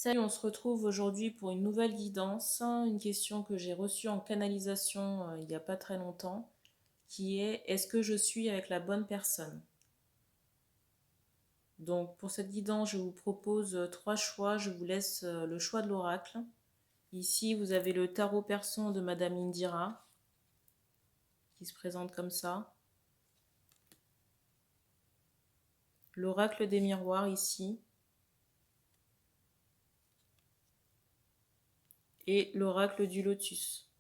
Salut, on se retrouve aujourd'hui pour une nouvelle guidance, une question que j'ai reçue en canalisation il n'y a pas très longtemps, qui est: est-ce que je suis avec la bonne personne? Donc pour cette guidance, je vous propose trois choix, je vous laisse le choix de l'oracle. Ici, vous avez le tarot persan de Madame Indira, qui se présente comme ça. L'oracle des miroirs ici. Et l'oracle du lotus.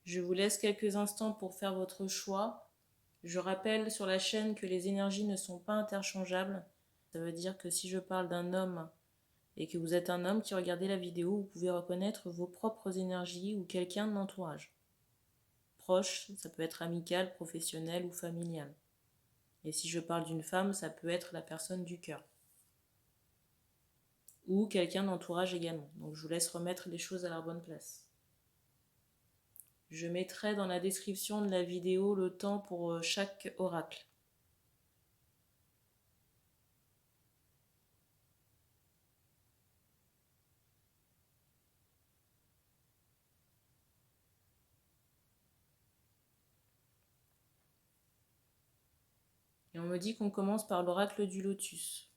Je vous laisse quelques instants pour faire votre choix. Je rappelle sur la chaîne que les énergies ne sont pas interchangeables. Ça veut dire que si je parle d'un homme et que vous êtes un homme qui regardez la vidéo, vous pouvez reconnaître vos propres énergies ou quelqu'un de l'entourage. Proche, ça peut être amical, professionnel ou familial. Et si je parle d'une femme, ça peut être la personne du cœur. Ou quelqu'un d'entourage également. Donc je vous laisse remettre les choses à leur bonne place. Je mettrai dans la description de la vidéo le temps pour chaque oracle. Et on me dit qu'on commence par l'oracle du lotus.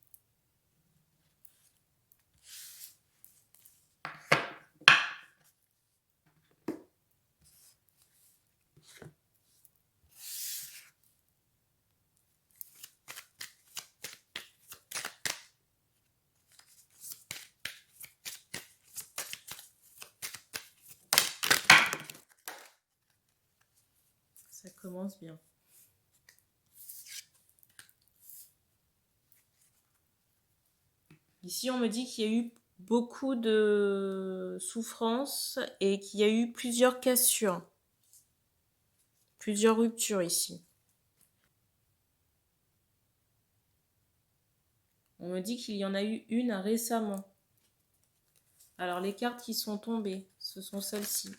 Ça commence bien. Ici, on me dit qu'il y a eu beaucoup de souffrances et qu'il y a eu plusieurs cassures, plusieurs ruptures ici. On me dit qu'il y en a eu une récemment. Alors, les cartes qui sont tombées, ce sont celles-ci.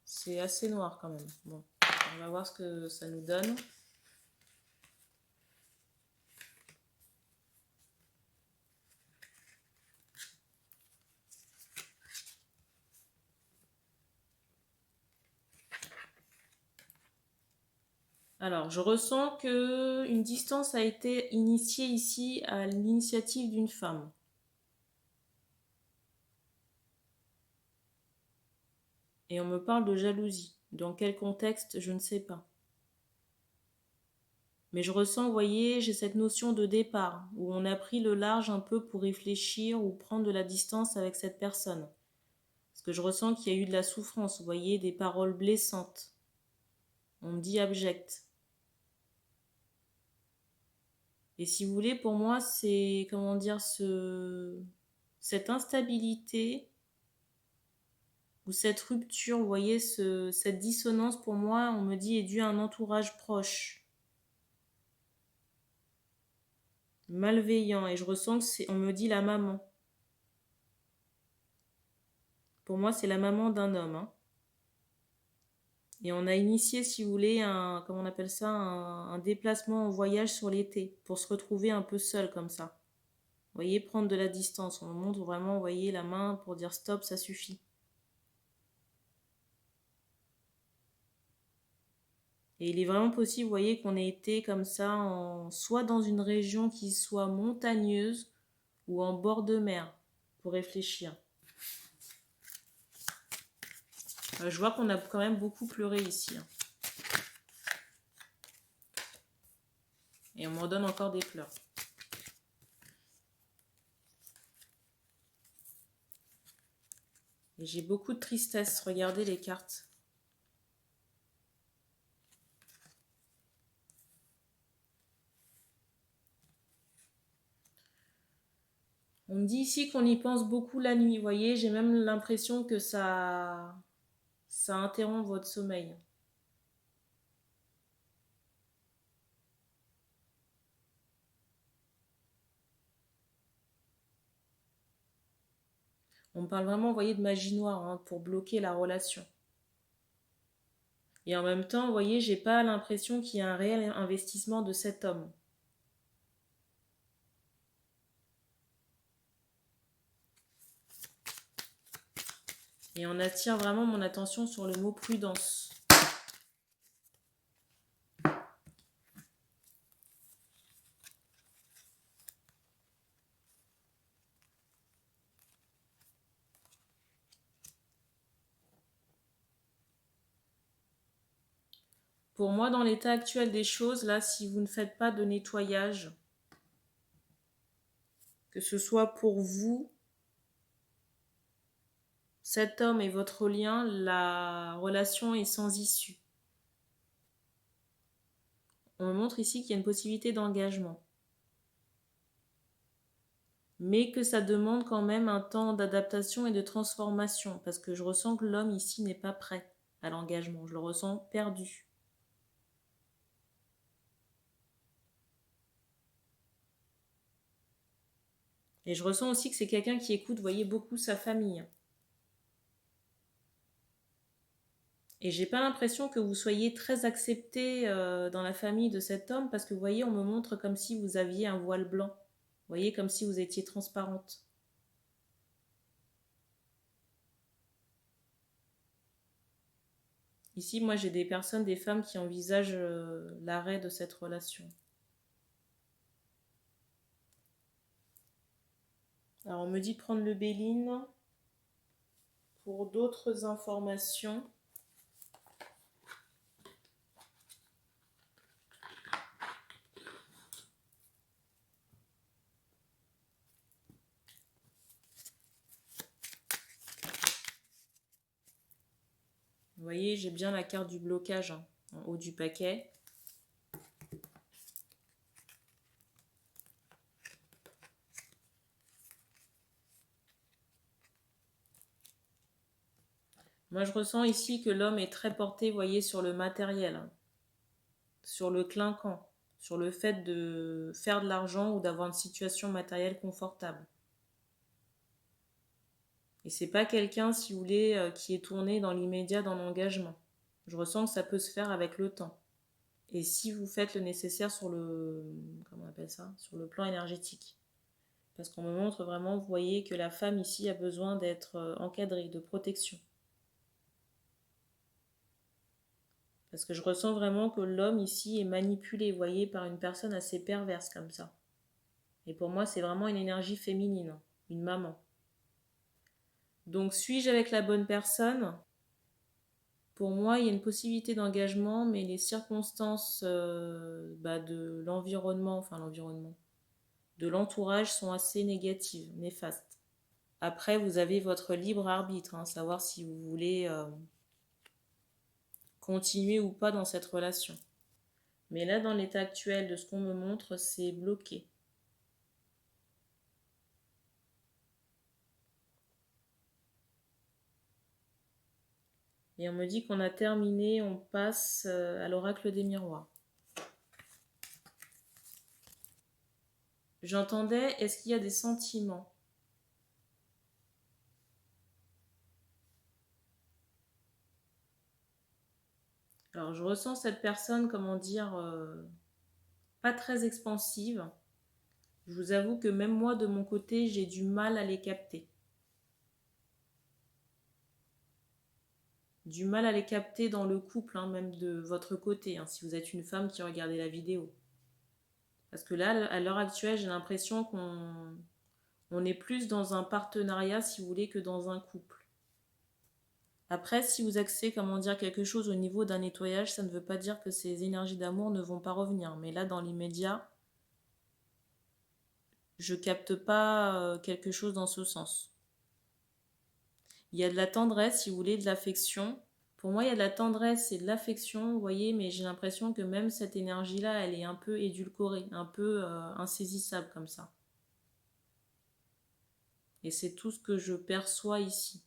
C'est assez noir quand même. Bon, on va voir ce que ça nous donne. Alors, je ressens que une distance a été initiée ici à l'initiative d'une femme. Et on me parle de jalousie. Dans quel contexte, je ne sais pas. Mais je ressens, vous voyez, j'ai cette notion de départ, où on a pris le large un peu pour réfléchir ou prendre de la distance avec cette personne. Parce que je ressens qu'il y a eu de la souffrance, vous voyez, des paroles blessantes. On me dit abject. Et si vous voulez, pour moi, c'est, comment dire, cette instabilité ou cette rupture, vous voyez, cette dissonance, pour moi, on me dit, est due à un entourage proche, malveillant. Et je ressens que c'est, on me dit la maman. Pour moi, c'est la maman d'un homme. Hein. Et on a initié, si vous voulez, comment on appelle ça, un déplacement en voyage sur l'été, pour se retrouver un peu seul comme ça. Vous voyez, prendre de la distance. On me montre vraiment, vous voyez, la main pour dire stop, ça suffit. Et il est vraiment possible, vous voyez, qu'on ait été comme ça, soit dans une région qui soit montagneuse ou en bord de mer, pour réfléchir. Je vois qu'on a quand même beaucoup pleuré ici. Hein. Et on m'en donne encore des pleurs. Et j'ai beaucoup de tristesse. Regardez les cartes. On me dit ici qu'on y pense beaucoup la nuit. Vous voyez, j'ai même l'impression que ça interrompt votre sommeil. On me parle vraiment, vous voyez, de magie noire hein, pour bloquer la relation. Et en même temps, vous voyez, j'ai pas l'impression qu'il y a un réel investissement de cet homme. Et on attire vraiment mon attention sur le mot prudence. Pour moi, dans l'état actuel des choses, là, si vous ne faites pas de nettoyage, que ce soit pour vous, cet homme et votre lien, la relation est sans issue. On me montre ici qu'il y a une possibilité d'engagement. Mais que ça demande quand même un temps d'adaptation et de transformation, parce que je ressens que l'homme ici n'est pas prêt à l'engagement. Je le ressens perdu. Et je ressens aussi que c'est quelqu'un qui écoute, vous voyez, beaucoup sa famille. Et j'ai pas l'impression que vous soyez très accepté dans la famille de cet homme, parce que vous voyez, on me montre comme si vous aviez un voile blanc. Vous voyez, comme si vous étiez transparente. Ici, moi, j'ai des personnes, des femmes qui envisagent l'arrêt de cette relation. Alors, on me dit de prendre le Béline pour d'autres informations. Vous voyez, j'ai bien la carte du blocage hein, en haut du paquet. Moi, je ressens ici que l'homme est très porté, vous voyez, sur le matériel, hein, sur le clinquant, sur le fait de faire de l'argent ou d'avoir une situation matérielle confortable. Et c'est pas quelqu'un, si vous voulez, qui est tourné dans l'immédiat dans l'engagement. Je ressens que ça peut se faire avec le temps. Et si vous faites le nécessaire sur le, comment on appelle ça, sur le plan énergétique. Parce qu'on me montre vraiment, vous voyez, que la femme ici a besoin d'être encadrée, de protection. Parce que je ressens vraiment que l'homme ici est manipulé, vous voyez, par une personne assez perverse comme ça. Et pour moi, c'est vraiment une énergie féminine, une maman. Donc, suis-je avec la bonne personne ? Pour moi, il y a une possibilité d'engagement, mais les circonstances de l'environnement, de l'entourage sont assez négatives, néfastes. Après, vous avez votre libre arbitre, hein, savoir si vous voulez continuer ou pas dans cette relation. Mais là, dans l'état actuel de ce qu'on me montre, c'est bloqué. Et on me dit qu'on a terminé, on passe à l'oracle des miroirs. J'entendais, est-ce qu'il y a des sentiments ? Alors, je ressens cette personne, comment dire, pas très expansive. Je vous avoue que même moi, de mon côté, j'ai du mal à les capter. Du mal à les capter dans le couple, hein, même de votre côté, hein, si vous êtes une femme qui regardez la vidéo. Parce que là, à l'heure actuelle, j'ai l'impression qu'on est plus dans un partenariat, si vous voulez, que dans un couple. Après, si vous axez, comment dire, quelque chose au niveau d'un nettoyage, ça ne veut pas dire que ces énergies d'amour ne vont pas revenir. Mais là, dans l'immédiat, je capte pas quelque chose dans ce sens. Il y a de la tendresse, si vous voulez, de l'affection. Pour moi, il y a de la tendresse et de l'affection, vous voyez, mais j'ai l'impression que même cette énergie-là, elle est un peu édulcorée, un peu insaisissable comme ça. Et c'est tout ce que je perçois ici.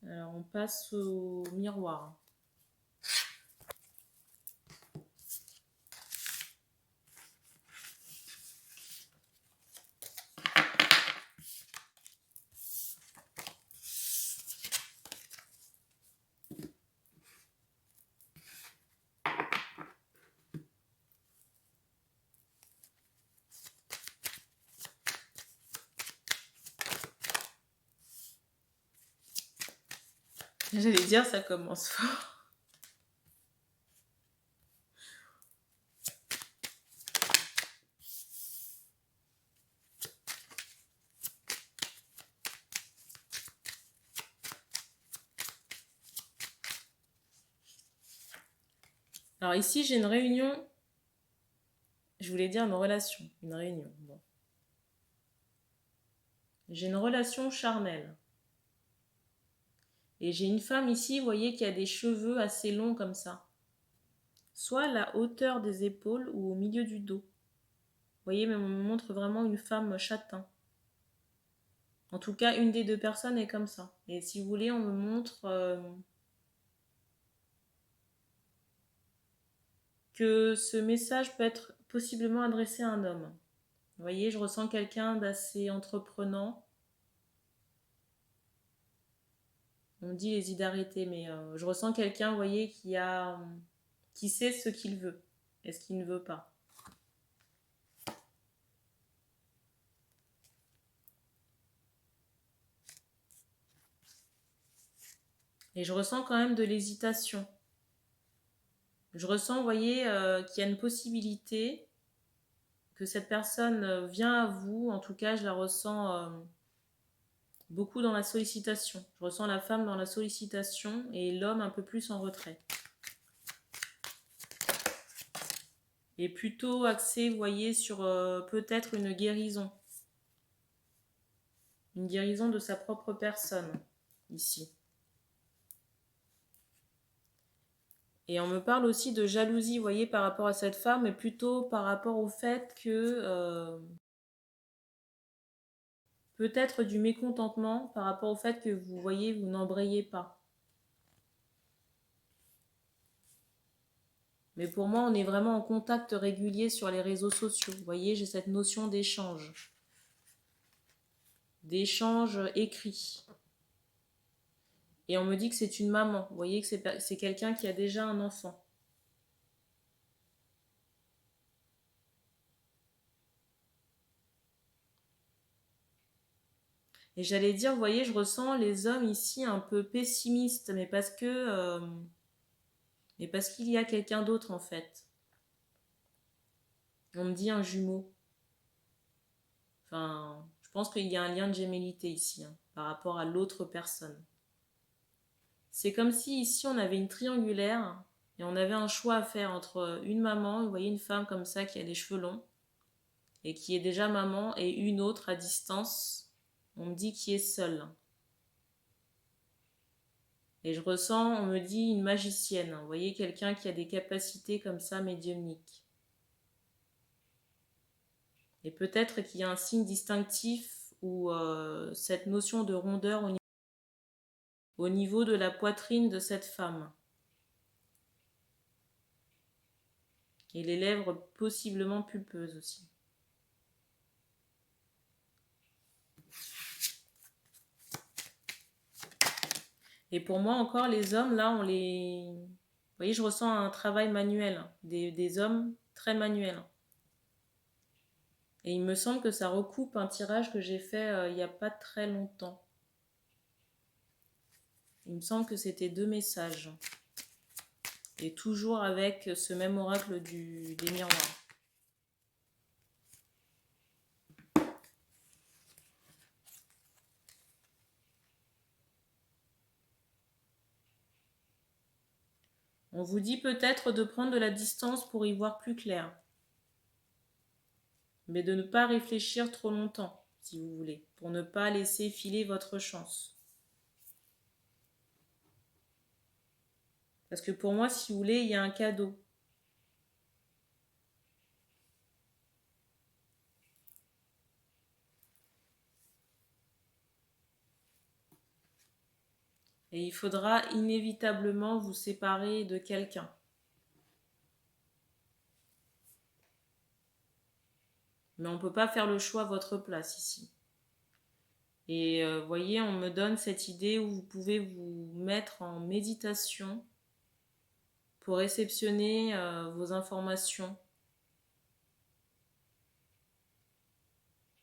Alors, on passe au miroir. J'allais dire, ça commence fort. Alors ici, j'ai une réunion. Je voulais dire une relation, une réunion. Bon. J'ai une relation charnelle. Et j'ai une femme ici, vous voyez, qui a des cheveux assez longs comme ça. Soit à la hauteur des épaules ou au milieu du dos. Vous voyez, mais on me montre vraiment une femme châtain. En tout cas, une des deux personnes est comme ça. Et si vous voulez, on me montre que ce message peut être possiblement adressé à un homme. Vous voyez, je ressens quelqu'un d'assez entreprenant. On me dit les idées arrêtées, mais je ressens quelqu'un, vous voyez, qui sait ce qu'il veut et ce qu'il ne veut pas. Et je ressens quand même de l'hésitation. Je ressens, vous voyez, qu'il y a une possibilité que cette personne vient à vous. En tout cas, je la ressens beaucoup dans la sollicitation. Je ressens la femme dans la sollicitation et l'homme un peu plus en retrait. Et plutôt axé, vous voyez, sur peut-être une guérison. Une guérison de sa propre personne, ici. Et on me parle aussi de jalousie, vous voyez, par rapport à cette femme, mais plutôt par rapport au fait que peut-être du mécontentement par rapport au fait que vous voyez, vous n'embrayez pas. Mais pour moi, on est vraiment en contact régulier sur les réseaux sociaux. Vous voyez, j'ai cette notion d'échange. D'échange écrit. Et on me dit que c'est une maman. Vous voyez que c'est quelqu'un qui a déjà un enfant. Et j'allais dire, vous voyez, je ressens les hommes ici un peu pessimistes, mais parce qu'il y a quelqu'un d'autre en fait. On me dit un jumeau. Enfin, je pense qu'il y a un lien de gémellité ici, hein, par rapport à l'autre personne. C'est comme si ici on avait une triangulaire et on avait un choix à faire entre une maman, vous voyez une femme comme ça qui a des cheveux longs et qui est déjà maman, et une autre à distance, on me dit qui est seule. Et je ressens, on me dit une magicienne, vous voyez quelqu'un qui a des capacités comme ça médiumniques. Et peut-être qu'il y a un signe distinctif ou cette notion de rondeur au niveau de la poitrine de cette femme. Et les lèvres possiblement pulpeuses aussi. Et pour moi encore, les hommes, là, on les... Vous voyez, je ressens un travail manuel, des hommes très manuels. Et il me semble que ça recoupe un tirage que j'ai fait il n'y a pas très longtemps. Il me semble que c'était 2 messages. Et toujours avec ce même oracle des miroirs. On vous dit peut-être de prendre de la distance pour y voir plus clair. Mais de ne pas réfléchir trop longtemps, si vous voulez, pour ne pas laisser filer votre chance. Parce que pour moi, si vous voulez, il y a un cadeau. Et il faudra inévitablement vous séparer de quelqu'un. Mais on ne peut pas faire le choix à votre place ici. Et voyez, on me donne cette idée où vous pouvez vous mettre en méditation pour réceptionner vos informations.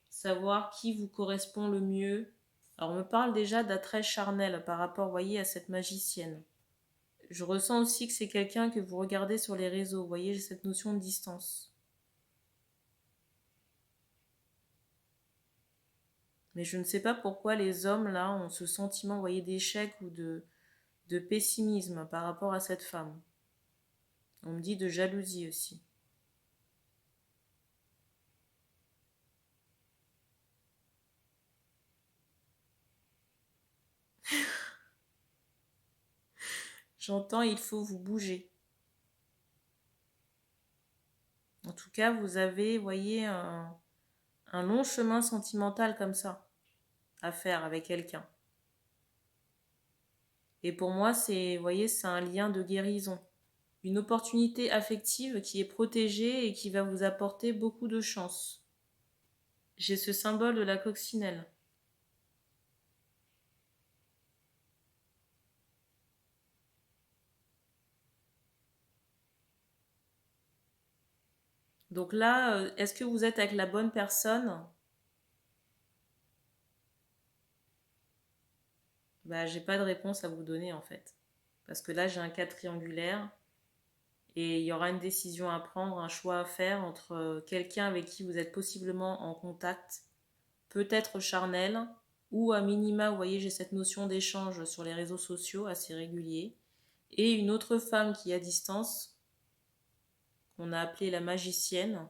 Savoir qui vous correspond le mieux Alors, on me parle déjà d'attrait charnel par rapport, vous voyez, à cette magicienne. Je ressens aussi que c'est quelqu'un que vous regardez sur les réseaux. Vous voyez, j'ai cette notion de distance. Mais je ne sais pas pourquoi les hommes, là, ont ce sentiment, vous voyez, d'échec ou de pessimisme par rapport à cette femme. On me dit de jalousie aussi. J'entends, il faut vous bouger. En tout cas, vous avez, vous voyez, un long chemin sentimental comme ça à faire avec quelqu'un. Et pour moi, c'est, vous voyez, c'est un lien de guérison. Une opportunité affective qui est protégée et qui va vous apporter beaucoup de chance. J'ai ce symbole de la coccinelle. Donc là, est-ce que vous êtes avec la bonne personne? Bah, j'ai pas de réponse à vous donner en fait. Parce que là, j'ai un cas triangulaire et il y aura une décision à prendre, un choix à faire entre quelqu'un avec qui vous êtes possiblement en contact, peut-être charnel, ou à minima, vous voyez, j'ai cette notion d'échange sur les réseaux sociaux assez régulier, et une autre femme qui est à distance, qu'on a appelée la magicienne,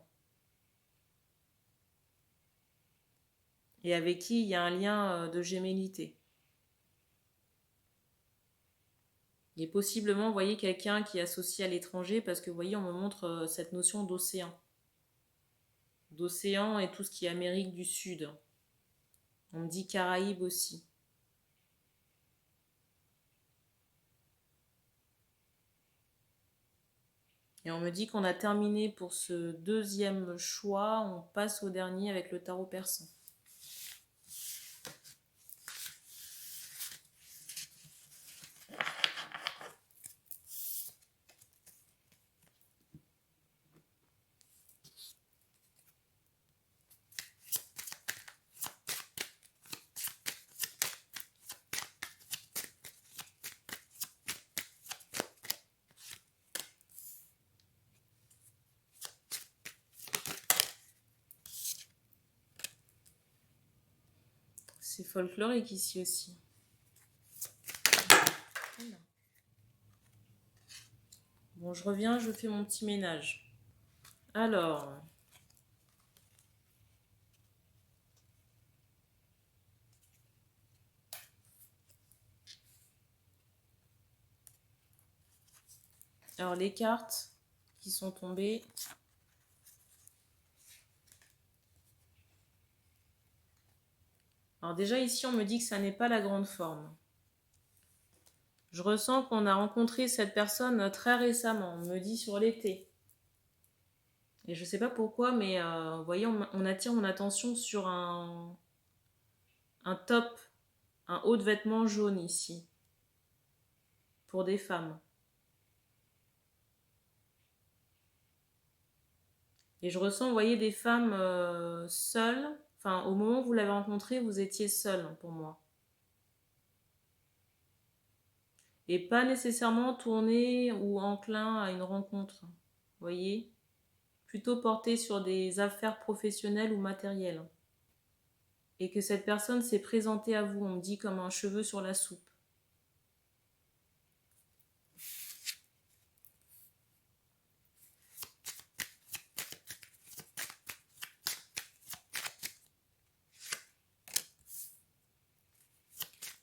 et avec qui il y a un lien de gémellité. Et possiblement, vous voyez, quelqu'un qui est associé à l'étranger, parce que vous voyez, on me montre cette notion d'océan. D'océan et tout ce qui est Amérique du Sud. On me dit Caraïbes aussi. Et on me dit qu'on a terminé pour ce deuxième choix. On passe au dernier avec le tarot persan. C'est folklorique ici aussi. Bon, je reviens, je fais mon petit ménage. Alors, les cartes qui sont tombées. Alors déjà ici, on me dit que ça n'est pas la grande forme. Je ressens qu'on a rencontré cette personne très récemment, on me dit sur l'été. Et je ne sais pas pourquoi, mais vous voyez, on attire mon attention sur un top, un haut de vêtements jaune ici, pour des femmes. Et je ressens, vous voyez, des femmes seules. Enfin, au moment où vous l'avez rencontré, vous étiez seule pour moi. Et pas nécessairement tourné ou enclin à une rencontre. Vous voyez? Plutôt porté sur des affaires professionnelles ou matérielles. Et que cette personne s'est présentée à vous, on me dit, comme un cheveu sur la soupe.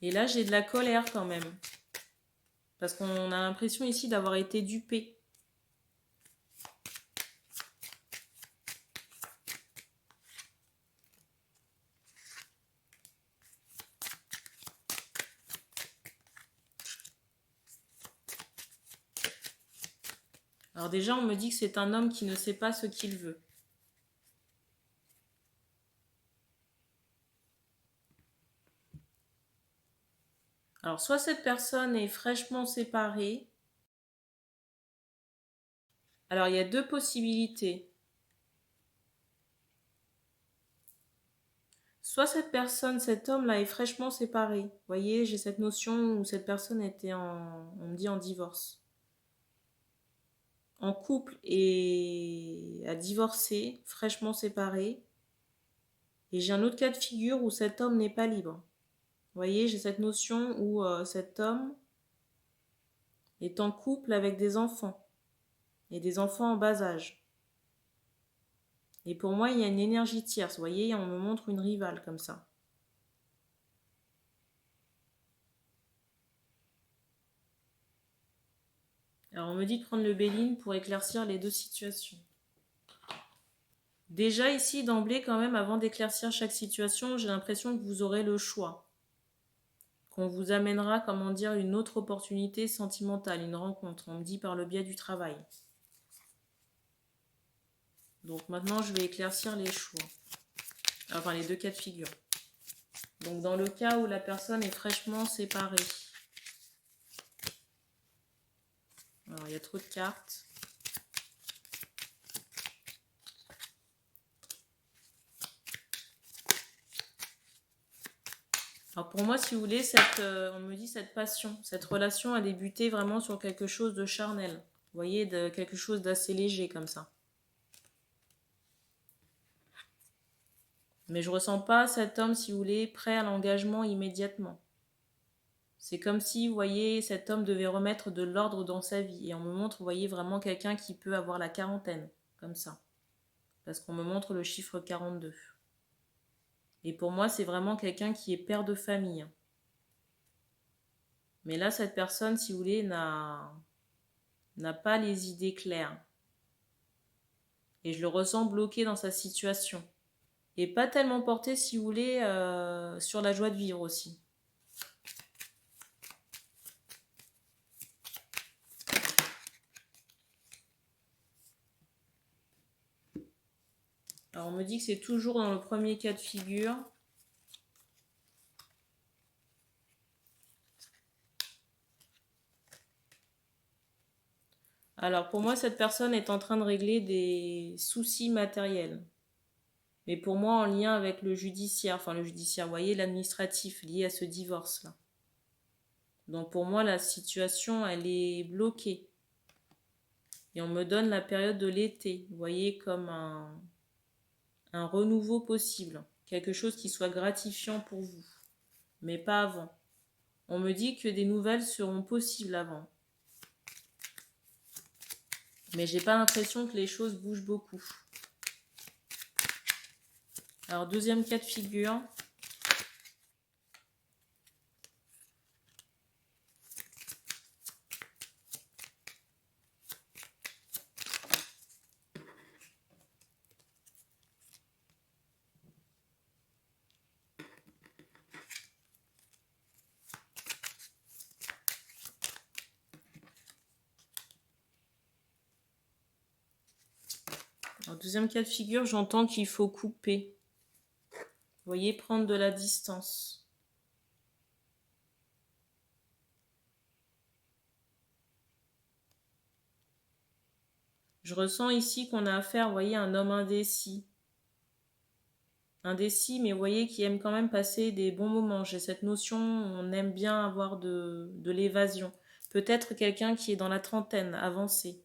Et là, j'ai de la colère quand même. Parce qu'on a l'impression ici d'avoir été dupé. Alors déjà, on me dit que c'est un homme qui ne sait pas ce qu'il veut. Alors soit cette personne est fraîchement séparée. Alors il y a deux possibilités. Soit cette personne, cet homme-là est fraîchement séparé. Vous voyez, j'ai cette notion où cette personne était on me dit en divorce. En couple et a divorcé, fraîchement séparé. Et j'ai un autre cas de figure où cet homme n'est pas libre. Vous voyez, j'ai cette notion où cet homme est en couple avec des enfants. Et des enfants en bas âge. Et pour moi, il y a une énergie tierce. Vous voyez, on me montre une rivale comme ça. Alors, on me dit de prendre le Béline pour éclaircir les deux situations. Déjà ici, d'emblée, quand même, avant d'éclaircir chaque situation, j'ai l'impression que vous aurez le choix. Qu'on vous amènera, comment dire, une autre opportunité sentimentale, une rencontre, on me dit par le biais du travail. Donc maintenant, je vais éclaircir les choix. Enfin, les deux cas de figure. Donc dans le cas où la personne est fraîchement séparée. Alors, il y a trop de cartes. Alors pour moi, si vous voulez, on me dit cette passion, cette relation a débuté vraiment sur quelque chose de charnel. Vous voyez, de quelque chose d'assez léger comme ça. Mais je ressens pas cet homme, si vous voulez, prêt à l'engagement immédiatement. C'est comme si, vous voyez, cet homme devait remettre de l'ordre dans sa vie. Et on me montre, vous voyez, vraiment quelqu'un qui peut avoir la quarantaine, comme ça. Parce qu'on me montre le chiffre 42. Et pour moi, c'est vraiment quelqu'un qui est père de famille. Mais là, cette personne, si vous voulez, n'a pas les idées claires. Et je le ressens bloqué dans sa situation. Et pas tellement porté, si vous voulez, sur la joie de vivre aussi. Alors on me dit que c'est toujours dans le premier cas de figure. Alors pour moi, cette personne est en train de régler des soucis matériels. Mais pour moi, en lien avec le judiciaire, enfin le judiciaire, vous voyez, l'administratif lié à ce divorce-là. Donc pour moi, la situation, elle est bloquée. Et on me donne la période de l'été, vous voyez, comme un renouveau possible. Quelque chose qui soit gratifiant pour vous. Mais pas avant. On me dit que des nouvelles seront possibles avant. Mais j'ai pas l'impression que les choses bougent beaucoup. Alors, deuxième cas de figure. Alors, deuxième cas de figure, j'entends qu'il faut couper. Vous voyez, prendre de la distance. Je ressens ici qu'on a affaire, vous voyez, à un homme indécis. Indécis, mais vous voyez, qui aime quand même passer des bons moments. J'ai cette notion, on aime bien avoir de l'évasion. Peut-être quelqu'un qui est dans la trentaine, avancé.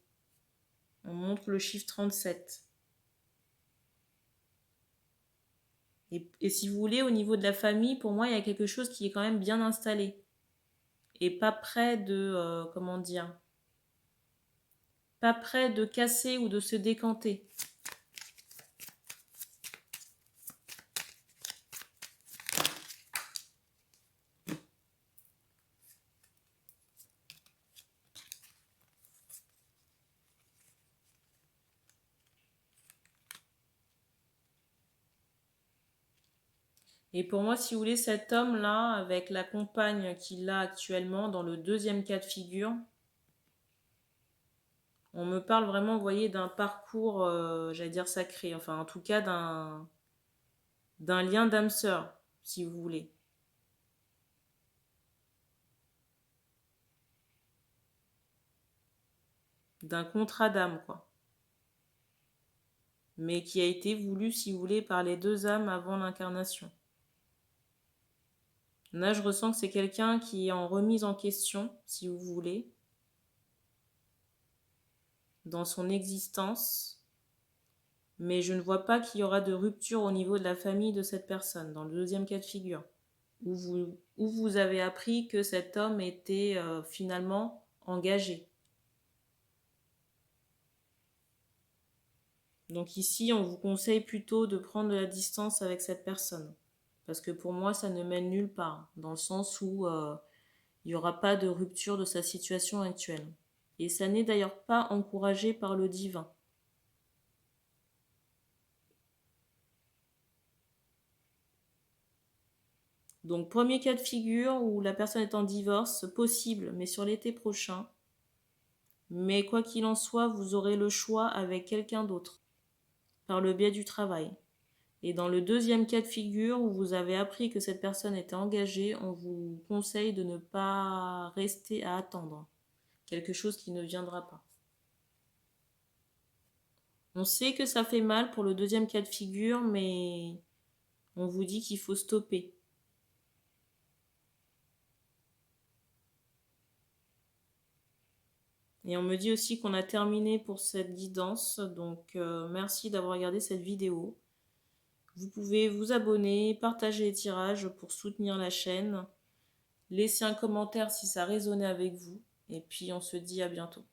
On montre le chiffre 37. Et si vous voulez, au niveau de la famille, pour moi, il y a quelque chose qui est quand même bien installé. Et pas près de, comment dire, pas près de casser ou de se décanter. Et pour moi, si vous voulez, cet homme-là, avec la compagne qu'il a actuellement, dans le deuxième cas de figure, on me parle vraiment, vous voyez, d'un parcours, j'allais dire sacré, enfin en tout cas d'un lien d'âme sœur, si vous voulez. D'un contrat d'âme, quoi. Mais qui a été voulu, si vous voulez, par les deux âmes avant l'incarnation. Là, je ressens que c'est quelqu'un qui est en remise en question, si vous voulez, dans son existence. Mais je ne vois pas qu'il y aura de rupture au niveau de la famille de cette personne, dans le deuxième cas de figure, où vous avez appris que cet homme était finalement engagé. Donc ici, on vous conseille plutôt de prendre de la distance avec cette personne. Parce que pour moi, ça ne mène nulle part, dans le sens où il n'y aura pas de rupture de sa situation actuelle. Et ça n'est d'ailleurs pas encouragé par le divin. Donc premier cas de figure où la personne est en divorce, possible, mais sur l'été prochain. Mais quoi qu'il en soit, vous aurez le choix avec quelqu'un d'autre, par le biais du travail. Et dans le deuxième cas de figure où vous avez appris que cette personne était engagée, on vous conseille de ne pas rester à attendre quelque chose qui ne viendra pas. On sait que ça fait mal pour le deuxième cas de figure, mais on vous dit qu'il faut stopper. Et on me dit aussi qu'on a terminé pour cette guidance, donc merci d'avoir regardé cette vidéo. Vous pouvez vous abonner, partager les tirages pour soutenir la chaîne, laisser un commentaire si ça résonnait avec vous, et puis on se dit à bientôt.